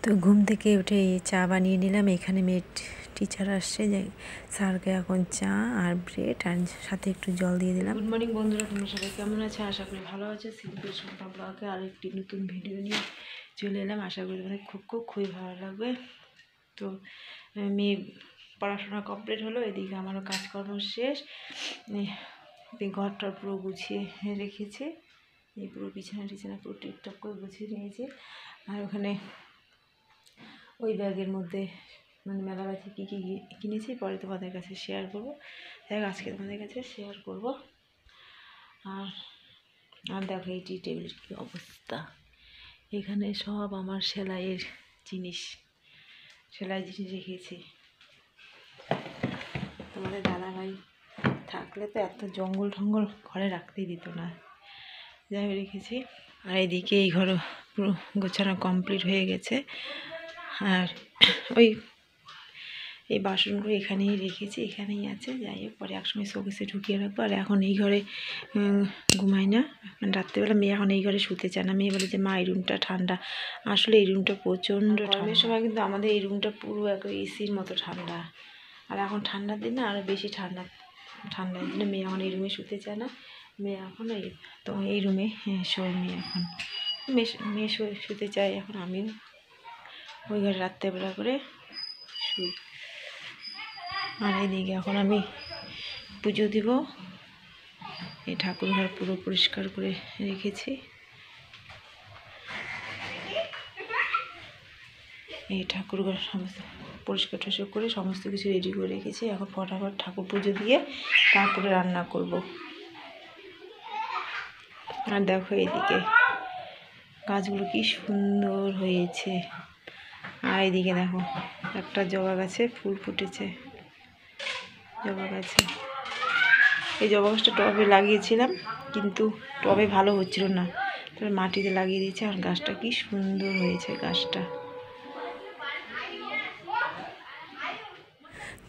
তো ঘুম থেকে উঠে চা বানিয়ে নিলাম। এখানে মেয়ে টিচার আসছে, যে স্যারকে এখন চা আর ব্রেড আর সাথে একটু জল দিয়ে দিলাম। গুড মর্নিং বন্ধুরা, তোমরা সবাই কেমন আছে? আশা করি ভালো আছে। সিম্পল সম্পা ব্লগে আর একটি নতুন ভিডিও নিয়ে চলে এলাম। আশা করি তোমাদের খুবই ভালো লাগবে। তো মেয়ে পড়াশোনা কমপ্লিট হলো, এদিকে আমারও কাজকর্ম শেষ। ঘরটা পুরো গুছিয়ে রেখেছি, এই পুরো বিছানা পুরো টিপটপ করে গুছিয়ে নিয়েছি। আর ওখানে ওই ব্যাগের মধ্যে মানে মেলাবাতি কী কী কিনেছি পরে তোমাদের কাছে শেয়ার করবো। দেখ আজকে তোমাদের কাছে শেয়ার করব। আর দেখো এই টি টেবিলের কী অবস্থা, এখানে সব আমার সেলাই জিনিস রেখেছি। তোমাদের দাদাভাই থাকলে তো এত জঙ্গল ঠঙ্গল ঘরে রাখতেই দিত না, যাই রেখেছি। আর এইদিকে এই ঘরও পুরো গোছানো কমপ্লিট হয়ে গেছে। আর ওই এই বাসনগুলো এখানেই রেখেছি, এখানেই আছে। যাই হোক, পরে একসময় শোকেসে ঢুকিয়ে রাখবো। আর এখন এই ঘরে ঘুমাই না, রাত্রেবেলা মেয়ে এখন এই ঘরে শুতে চায় না। মেয়ে বলে যে মা এই রুমটা ঠান্ডা। আসলে এই রুমটা প্রচণ্ড গরমের সময় কিন্তু আমাদের এই রুমটা পুরো একদম এসির মতো ঠান্ডা। আর এখন ঠান্ডার দিন না, আরও বেশি ঠান্ডা এই জন্য মেয়ে এখন এই রুমে শুতে চায় না। মেয়ে এখন এই রুমে শোয়। মেয়ে এখন মেয়ে শুতে চায়, এখন আমিও ওই ঘরে রাত্রেবেলা করে শুই। আর এইদিকে এখন আমি পুজো দিব। এই ঠাকুর ঘর পুরো পরিষ্কার করে রেখেছি। এই ঠাকুর ঘর সমস্ত পরিষ্কার টরিষ্কার করে সমস্ত কিছু রেডি করে রেখেছি। এখন ফটাফট ঠাকুর পুজো দিয়ে তারপরে রান্না করব। আর দেখো এইদিকে গাছগুলো কি সুন্দর হয়েছে। আর এইদিকে দেখো একটা জবা গাছে ফুল ফুটেছে। জবা গাছে এই জবা গাছটা টবে লাগিয়েছিলাম, কিন্তু টবে ভালো হচ্ছিল না, তারপর মাটিতে লাগিয়ে দিয়েছি। আর গাছটা কি সুন্দর হয়েছে গাছটা।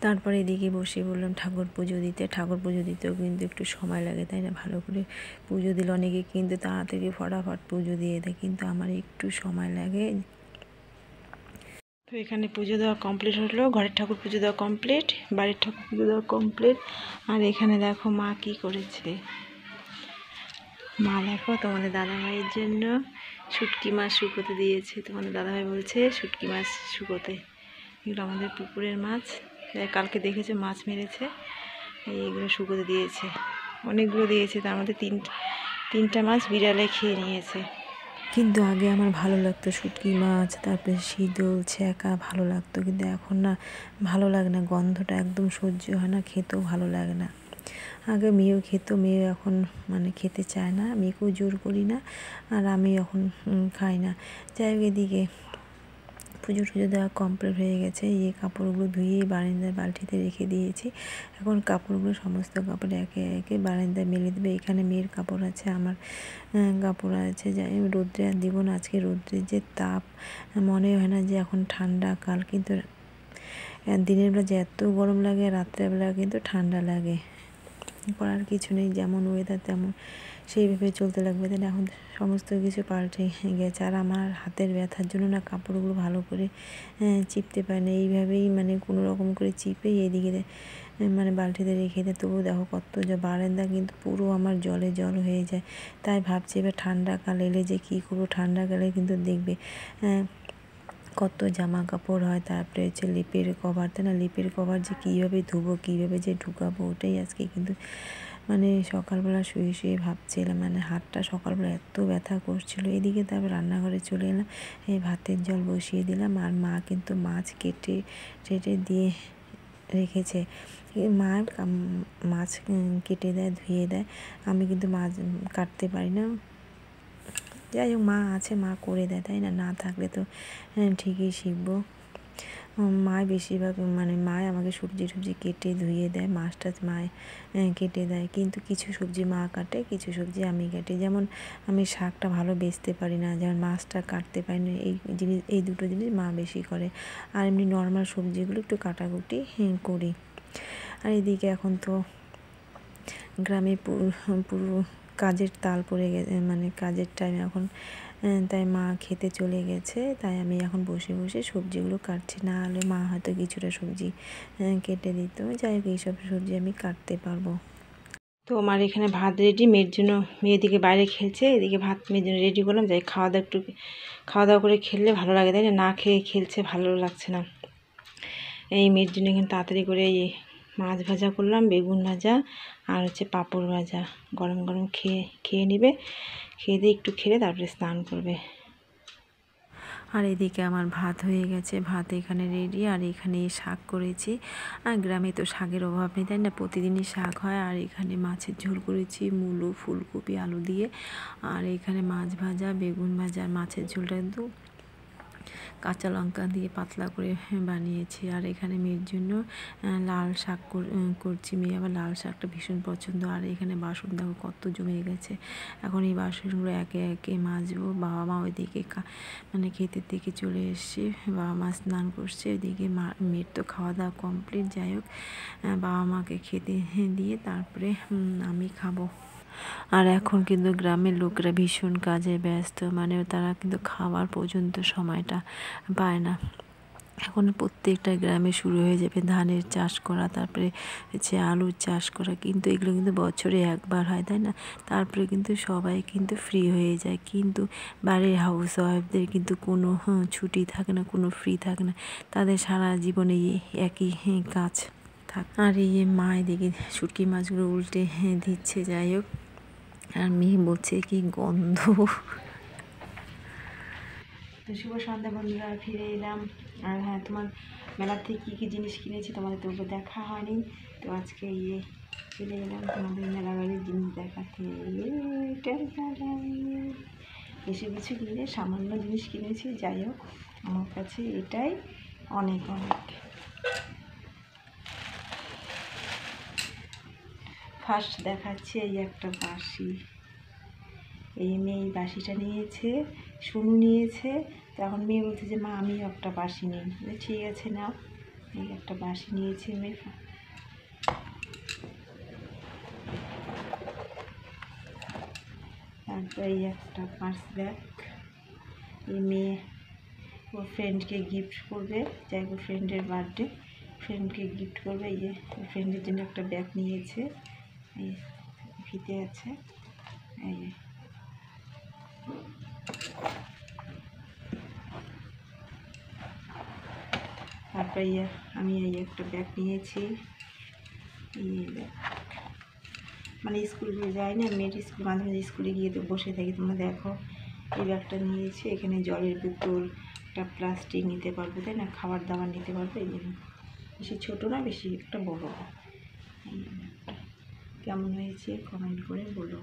তারপরে এদিকে বসে বললাম ঠাকুর পুজো দিতে। ঠাকুর পুজো দিতেও কিন্তু একটু সময় লাগে, তাই না? ভালো করে পুজো দিলে অনেকে কিন্তু তাড়াতাড়ি ফটাফট পুজো দিয়ে দেয়, কিন্তু আমার একটু সময় লাগে। তো এখানে পুজো দেওয়া কমপ্লিট হলো, ঘরের ঠাকুর পুজো দেওয়া কমপ্লিট, বাড়ির ঠাকুর পুজো দেওয়া কমপ্লিট। আর এখানে দেখো মা কি করেছে। মা দেখো তোমাদের দাদাভাইয়ের জন্য শুটকি মাছ শুকোতে দিয়েছে। তোমাদের দাদাভাই বলছে শুটকি মাছ শুকোতে, এগুলো আমাদের পুকুরের মাছ, কালকে দেখেছে মাছ মেরেছে, এইগুলো শুকোতে দিয়েছে। অনেকগুলো দিয়েছে, তার মধ্যে তিনটা মাছ বিড়ালে খেয়ে নিয়েছে। কিন্তু আগে আমার ভালো লাগতো শুটকি মাছ, তারপরে শীতল ছ্যাঁকা ভালো লাগতো, কিন্তু এখন না ভালো লাগে না, গন্ধটা একদম সহ্য হয় না, খেতেও ভালো লাগে না। আগে মেয়েও খেত, মেয়ে এখন মানে খেতে চায় না, মেয়েকেও জোর করি না, আর আমি এখন খাই না। যাই হোক, এদিকে পুজো টুজো দেওয়া কমপ্লিট হয়ে গেছে। এই কাপড়গুলো ধুয়ে বারান্দার বালতিতে রেখে দিয়েছি। এখন কাপড়গুলো সমস্ত কাপড় একে একে বারান্দায় মেলে দেবে। এখানে মেয়ের কাপড় আছে, আমার কাপড় আছে। যাই রোদ্রে আর দিব না, আজকে রোদ্রের যে তাপ, মনে হয় না যে এখন ঠান্ডা কাল, কিন্তু দিনের বেলা যে এত গরম লাগে, রাত্রেবেলা কিন্তু ঠান্ডা লাগে। করার কিছু নেই, যেমন ওয়েদার তেমন সেইভাবে চলতে লাগবে। তাই এখন সমস্ত কিছু পাল্টে গেছে। আর আমার হাতের ব্যথার জন্য না কাপড়গুলো ভালো করে চিপতে পারে না, এইভাবেই মানে কোনো রকম করে চিপে এদিকে মানে বালতিতে রেখে দেয়। তবুও দেখো কত বারান্দা কিন্তু পুরো আমার জলে জল হয়ে যায়। তাই ভাবছি এবার ঠান্ডাকাল এলে যে কী করবো। ঠান্ডাকালে কিন্তু দেখবে কত জামা কাপড় হয়, তারপরে হচ্ছে লিপের কভার, তাই না? লিপের কভার যে কীভাবে ধুবো, কীভাবে যে ঢুকাবো, ওটাই আজকে কিন্তু মানে সকালবেলা শুয়ে ভাবছিলাম। মানে হাতটা সকালবেলা এত ব্যথা করছিল। এদিকে তারপর রান্নাঘরে চলে এলাম, এই ভাতের জল বসিয়ে দিলাম। আর মা কিন্তু মাছ কেটে দিয়ে রেখেছে। মা মাছ কেটে দেয়, ধুয়ে দেয়, আমি কিন্তু মাছ কাটতে পারি না। যাই হোক, মা আছে, মা করে দেয়, তাই না? না থাকলে তো ঠিকই শিখবো। মায় বেশিরভাগ মানে মায় আমাকে সবজি কেটে ধুয়ে দেয়, মাছটা মায় কেটে দেয়, কিন্তু কিছু সবজি মা কাটে, কিছু সবজি আমি কাটি। যেমন আমি শাকটা ভালো বেচতে পারি না, যেমন মাছটা কাটতে পারি না, এই দুটো জিনিস মা বেশি করে। আর এমনি নর্মাল সবজিগুলো একটু কাটাকুটি করি। আর এদিকে এখন তো গ্রামে পুরো কাজের তাল পড়ে গেছে, মানে কাজের টাইম এখন। তাই মা খেতে চলে গেছে, তাই আমি এখন বসে বসে সবজিগুলো কাটছি। না হলে মা হয়তো কিছুটা সবজি কেটে দিত। যাই হোক, এইসব সবজি আমি কাটতে পারবো। তো আমার এখানে ভাত রেডি, মেয়ের জন্য, মেয়ে এদিকে বাইরে খেলছে, এদিকে ভাত মেয়ের জন্য রেডি করলাম। যাই খাওয়া দাওয়া করে খেললে ভালো লাগে, তাই না? না খেয়ে খেলছে, ভালো লাগছে না। এই মেয়ের জন্য এখানে তাড়াতাড়ি করে এই মাছ ভাজা করলাম, বেগুন ভাজা আর হচ্ছে পাঁপড় ভাজা। গরম গরম খেয়ে নেবে, খেয়ে দিয়ে একটু খেলে তারপরে স্নান করবে। আর এদিকে আমার ভাত হয়ে গেছে, ভাত এখানে রেডি। আর এখানে শাক করেছি, আর গ্রামে তো শাকের অভাব নেই, তাই না? প্রতিদিনই শাক হয়। আর এখানে মাছের ঝোল করেছি মূলো, ফুলকপি, আলু দিয়ে। আর এখানে মাছ ভাজা, বেগুন ভাজা, আর মাছের ঝোলটা কিন্তু কাঁচা লঙ্কা দিয়ে পাতলা করে বানিয়েছি। আর এখানে মেয়ের জন্য লাল শাক করছি। মেয়ে আবার লাল শাকটা ভীষণ পছন্দ। আর এখানে বাসন দেখো কত জমে গেছে, এখন এই বাসনগুলো একে একে মাজবো। বাবা মা ওইদিকে মানে ক্ষেতের দিকে চলে এসছে, বাবা মা স্নান করছে, ওইদিকে মেয়ের তো খাওয়া দাওয়া কমপ্লিট। যাই হোক, বাবা মাকে খেতে দিয়ে তারপরে আমি খাবো। আর এখন কিন্তু গ্রামের লোকেরা ভীষণ কাজে ব্যস্ত, মানে তারা কিন্তু খাওয়ার পর্যন্ত সময়টা পায় না। এখন প্রত্যেকটা গ্রামে শুরু হয়ে যাবে ধানের চাষ করা, তারপরে হচ্ছে আলুর চাষ করা। কিন্তু এগুলো কিন্তু বছরে একবার হয়, তাই না? তারপরে কিন্তু সবাই কিন্তু ফ্রি হয়ে যায়। কিন্তু বাড়ির হাউস ওয়াইফদের কিন্তু কোনো ছুটি থাকে না, কোনো ফ্রি থাকে না। তাদের সারা জীবনে একই কাজ থাকে। আর এই মা এদিকে শুটকি মাছগুলো উল্টে দিচ্ছে। যাই হোক, আর মেয়ে বলছে কি গন্ধ। তো শুভ সন্ধ্যা বন্ধুরা, ফিরে এলাম। আর হ্যাঁ, তোমার মেলার থেকে কী কী জিনিস কিনেছি তোমাদের তো দেখা হয়নি। তো আজকে চলে এলাম তোমাদের মেলা বাড়ির জিনিস দেখাতে। বেশি কিছু কিনে সামান্য জিনিস কিনেছি। যাই হোক, আমার কাছে এটাই অনেক অনেক। ফার্স্ট দেখাচ্ছি এই একটা বাঁশি। এই মেয়ে এই বাঁশিটা নিয়েছে, সোনু নিয়েছে। তো এখন মেয়ে বলছে যে মা আমিও একটা বাঁশি নিই। ঠিক আছে, নাও। এই একটা বাঁশি নিয়েছে মেয়ে। তারপর এই একটা পার্স ব্যাগ। এই মেয়ে ওর ফ্রেন্ডকে গিফট করবে, যাই ওর ফ্রেন্ডের বার্থডে, ফ্রেন্ডকে গিফট করবে। এই যে ফ্রেন্ডের জন্য একটা ব্যাগ নিয়েছে, এই ফিতে আছে। এই তারপরে আমি এই একটা ব্যাগ নিয়েছি। এই ব্যাগ মানে স্কুলে যাই না, মেয়ের স্কুল, মাঝে মাঝে স্কুলে গিয়ে তো বসে থাকি, তোমরা দেখো। এই ব্যাগটা নিয়েছি, এখানে জলের বোতল, একটা প্লাস্টিক নিতে পারবো, তাই না? খাবার দাবার নিতে পারবো। এই জন্য বেশি ছোটো না, বেশি একটা বড়। এই ব্যাগটা কেমন হয়েছে কমেন্ট করে বলো।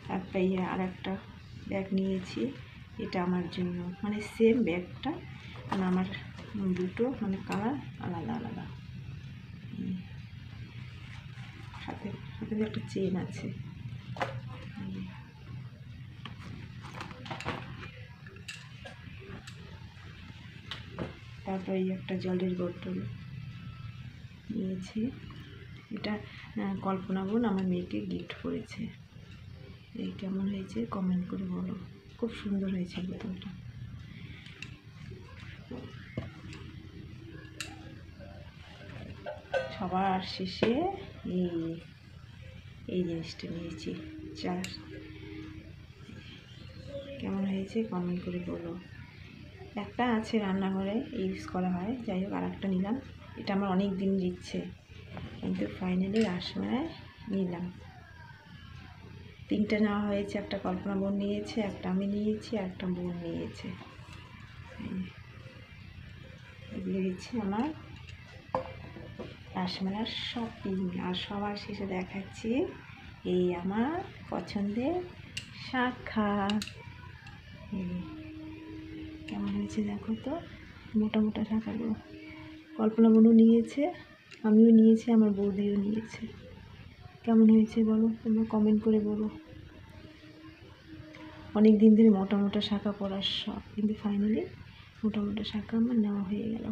তারপরে আর একটা ব্যাগ নিয়েছি, এটা আমার জন্য, মানে সেম ব্যাগটা, মানে আমার দুটো মানে কালার আলাদা আলাদা। হাতে একটা চেন আছে। তারপরে এই একটা জলের বোতল নিয়েছি, এটা কল্পনা বোন আমার মেয়েকে গিফট করেছে। এই কেমন হয়েছে কমেন্ট করে বলো, খুব সুন্দর হয়েছে বোতলটা। সবার শেষে এই জিনিসটা নিয়েছি, চার। কেমন হয়েছে কমেন্ট করে বলো। একটা আছে রান্নাঘরে ইউজ করা হয়, যাই হোক আর একটা নিলাম। এটা আমার অনেক দিন দিচ্ছে, কিন্তু ফাইনালি রাসমলায় নিলাম। তিনটে নেওয়া হয়েছে, একটা কল্পনা বোন নিয়েছে, একটা আমি নিয়েছি, আর একটা বোন নিয়েছে। এগুলো হচ্ছে আমার রাসমেলার শপিং। আর সবার শেষে দেখাচ্ছি এই আমার পছন্দের শাখা। কেমন হয়েছে দেখো তো, মোটা মোটা শাখাগুলো। কল্পনা বোনও নিয়েছে, আমিও নিয়েছি, আমার বৌদিও নিয়েছে। কেমন হয়েছে বলো, তোমরা কমেন্ট করে বলো। অনেক দিন ধরে মোটা মোটা শাখা পরার শখ, কিন্তু ফাইনালি মোটা মোটা শাখা আমার নেওয়া হয়ে গেল।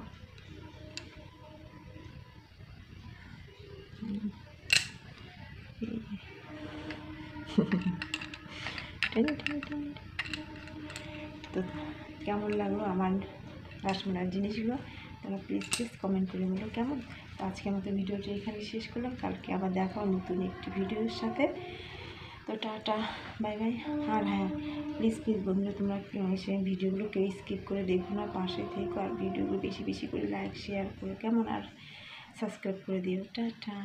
তো কেমন লাগলো আমার রাসমলাইয়ের জিনিসগুলো তোমরা প্লিজ কমেন্ট করে বলো কেমন। তো আজকের মতো ভিডিওটি এখানে শেষ করলাম, কালকে আবার দেখাও নতুন একটি ভিডিওর সাথে। তো টাটা, বাই বাই। আর হ্যাঁ, প্লিজ বন্ধুরা, তোমরা সেই ভিডিওগুলো কেউ স্কিপ করে দেখো না, পাশে থেকো, আর ভিডিওগুলো বেশি বেশি করে লাইক শেয়ার করো কেমন, আর সাবস্ক্রাইব করে দিও। টাটা।